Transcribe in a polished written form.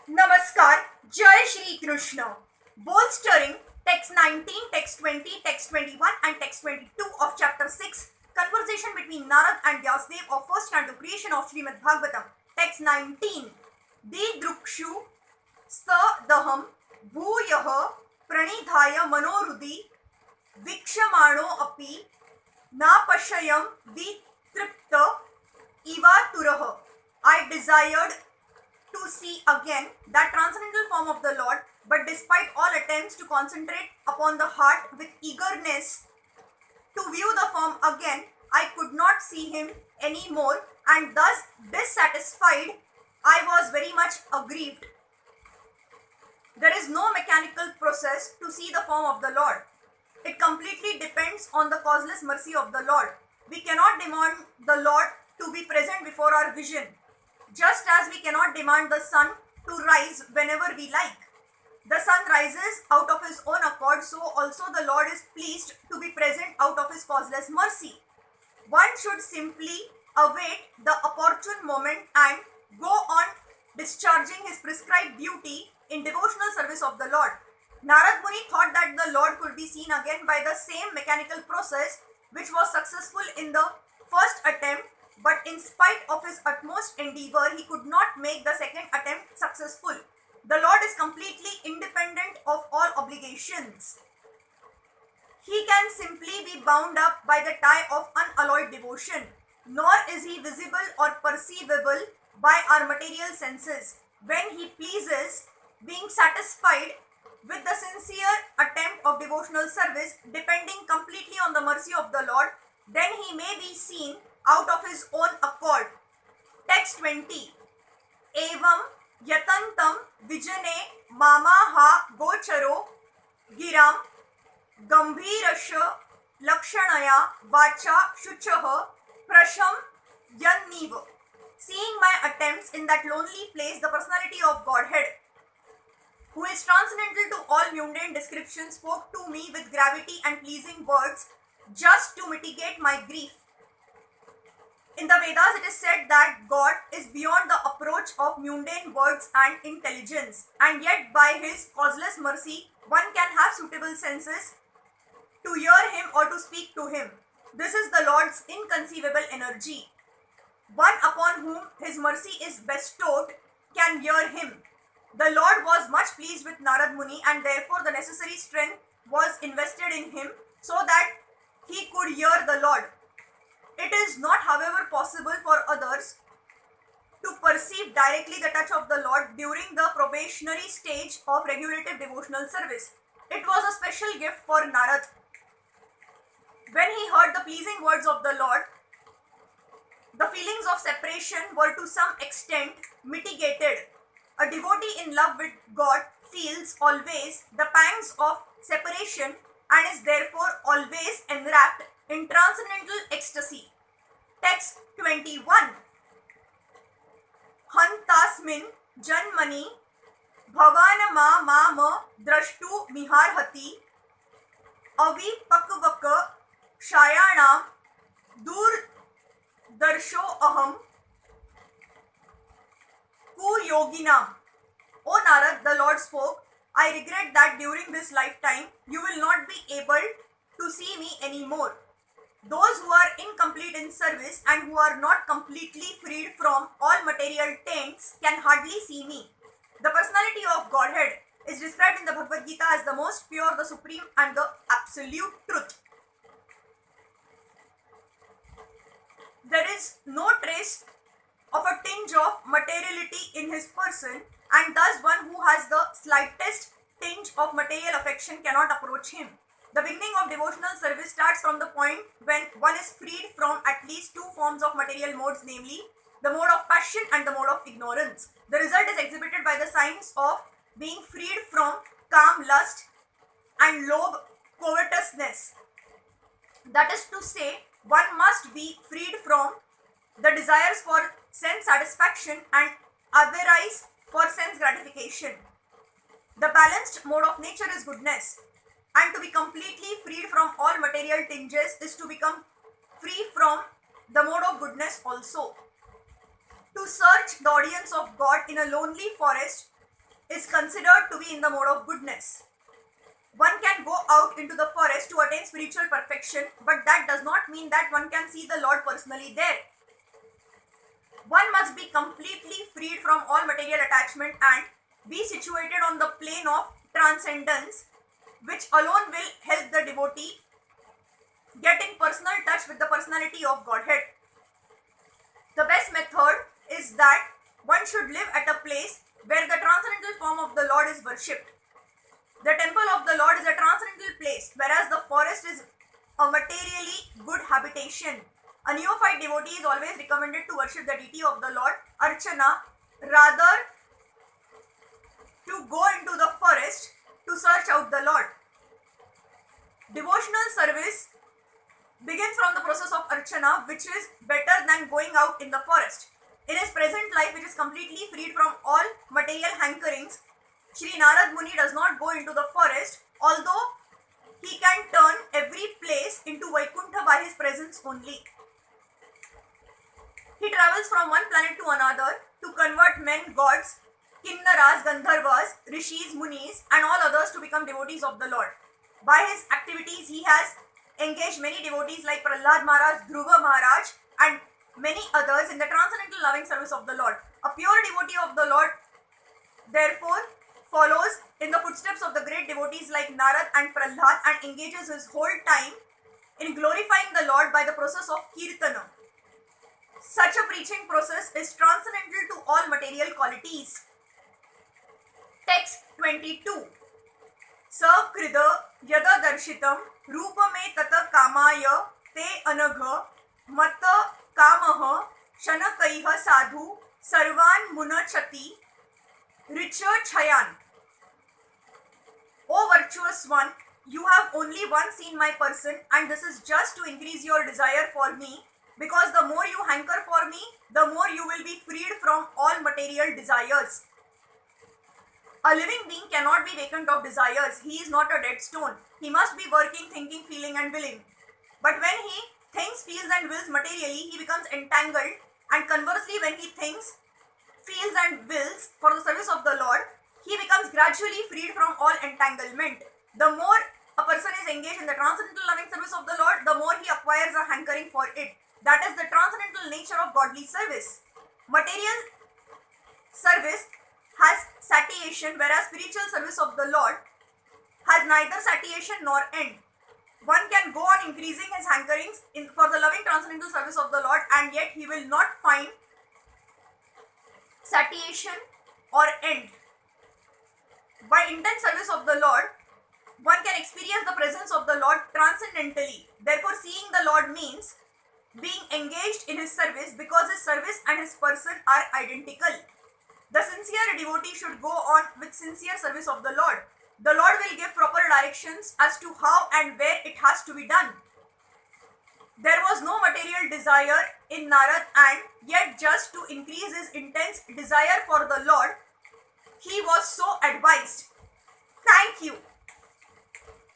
Namaskar, Jai Shri Krishna. Bolstering text 19, text 20, text 21 and text 22 of chapter 6, conversation between Narada and Vyasadeva of first Canto creation of Srimad Bhagavatam. Text 19. Didrukshu sta daham bhuyah pranidhaya manorudi vikshamano api napashayam vitripta ivaturah. I desired to see again that transcendental form of the Lord, but despite all attempts to concentrate upon the heart with eagerness to view the form again, I could not see him any more, and thus dissatisfied, I was very much aggrieved. There is no mechanical process to see the form of the Lord. It completely depends on the causeless mercy of the Lord. We cannot demand the Lord to be present before our vision, just as we cannot demand the sun to rise whenever we like. The sun rises out of his own accord, so also the Lord is pleased to be present out of his causeless mercy. One should simply await the opportune moment and go on discharging his prescribed duty in devotional service of the Lord. Narada Muni thought that the Lord could be seen again by the same mechanical process which was successful in the first attempt, but in spite of his utmost endeavor, he could not make the second attempt successful. The Lord is completely independent of all obligations. He can simply be bound up by the tie of unalloyed devotion, nor is he visible or perceivable by our material senses. When he pleases, being satisfied with the sincere attempt of devotional service, depending completely on the mercy of the Lord, then he may be seen out of his own accord. Text 20. Evam yatantam vijane mamaha gocharo giram gambhirasya lakshanaya vacha shuchaha prasham yanniva. Seeing my attempts in that lonely place, the personality of Godhead, who is transcendental to all mundane descriptions, spoke to me with gravity and pleasing words just to mitigate my grief. In the Vedas, it is said that God is beyond the approach of mundane words and intelligence, and yet by his causeless mercy, one can have suitable senses to hear him or to speak to him. This is the Lord's inconceivable energy. One upon whom his mercy is bestowed can hear him. The Lord was much pleased with Narada Muni, and therefore the necessary strength was invested in him so that he could hear the Lord. It is not, however, possible for others to perceive directly the touch of the Lord during the probationary stage of regulative devotional service. It was a special gift for Narada. When he heard the pleasing words of the Lord, the feelings of separation were to some extent mitigated. A devotee in love with God feels always the pangs of separation and is therefore always enwrapped in transcendental ecstasy. Text 21. Hantasmin janmani bhavanama mama drashtu miharhati avipakvaka shayanam dur darsho aham ku yoginam. O Narad, the Lord spoke, I regret that during this lifetime you will not be able to see me anymore. Those who are incomplete in service and who are not completely freed from all material taints can hardly see me. The personality of Godhead is described in the Bhagavad Gita as the most pure, the supreme and the absolute truth. There is no trace of a tinge of materiality in his person, and thus one who has the slightest tinge of material affection cannot approach him. The beginning of devotional service starts from the point when one is freed from at least two forms of material modes, namely the mode of passion and the mode of ignorance. The result is exhibited by the signs of being freed from calm lust and lobe covetousness. That is to say, one must be freed from the desires for sense satisfaction and avarice for sense gratification. The balanced mode of nature is goodness, and to be completely freed from all material tinges is to become free from the mode of goodness also. To search the audience of God in a lonely forest is considered to be in the mode of goodness. One can go out into the forest to attain spiritual perfection, but that does not mean that one can see the Lord personally there. One must be completely freed from all material attachment and be situated on the plane of transcendence, which alone will help the devotee get in personal touch with the personality of Godhead. The best method is that one should live at a place where the transcendental form of the Lord is worshipped. The temple of the Lord is a transcendental place, whereas the forest is a materially good habitation. A neophyte devotee is always recommended to worship the deity of the Lord, Archana, rather to go into the forest to search out the Lord. Devotional service begins from the process of Archana, which is better than going out in the forest. In his present life, which is completely freed from all material hankerings, Shri Narada-Muni does not go into the forest, although he can turn every place into Vaikuntha by his presence only. He travels from one planet to another to convert men, gods, Kinnaras, Gandharvas, Rishis, Munis and all others to become devotees of the Lord. By his activities, he has engaged many devotees like Prahlad Maharaj, Dhruva Maharaj and many others in the transcendental loving service of the Lord. A pure devotee of the Lord, therefore, follows in the footsteps of the great devotees like Narad and Prahlad and engages his whole time in glorifying the Lord by the process of Kirtana. Such a preaching process is transcendental to all material qualities. Text 22. Sakrida yada darshitam rupame tata kamaya te anagha mata kamaha shanakaiha sadhu sarvan munachati richa chayan. O virtuous one, you have only once seen my person, and this is just to increase your desire for me, because the more you hanker for me, the more you will be freed from all material desires. A living being cannot be vacant of desires. He is not a dead stone. He must be working, thinking, feeling and willing. But when he thinks, feels and wills materially, he becomes entangled, and conversely when he thinks, feels and wills for the service of the Lord, he becomes gradually freed from all entanglement. The more a person is engaged in the transcendental loving service of the Lord, the more he acquires a hankering for it. That is the transcendental nature of godly service. Material service has satiation, whereas spiritual service of the Lord has neither satiation nor end. One can go on increasing his hankerings for the loving transcendental service of the Lord, and yet he will not find satiation or end. By intense service of the Lord, one can experience the presence of the Lord transcendentally. Therefore, seeing the Lord means being engaged in his service, because his service and his person are identical. The sincere devotee should go on with sincere service of the Lord. The Lord will give proper directions as to how and where it has to be done. There was no material desire in Narad, and yet just to increase his intense desire for the Lord, he was so advised. Thank you.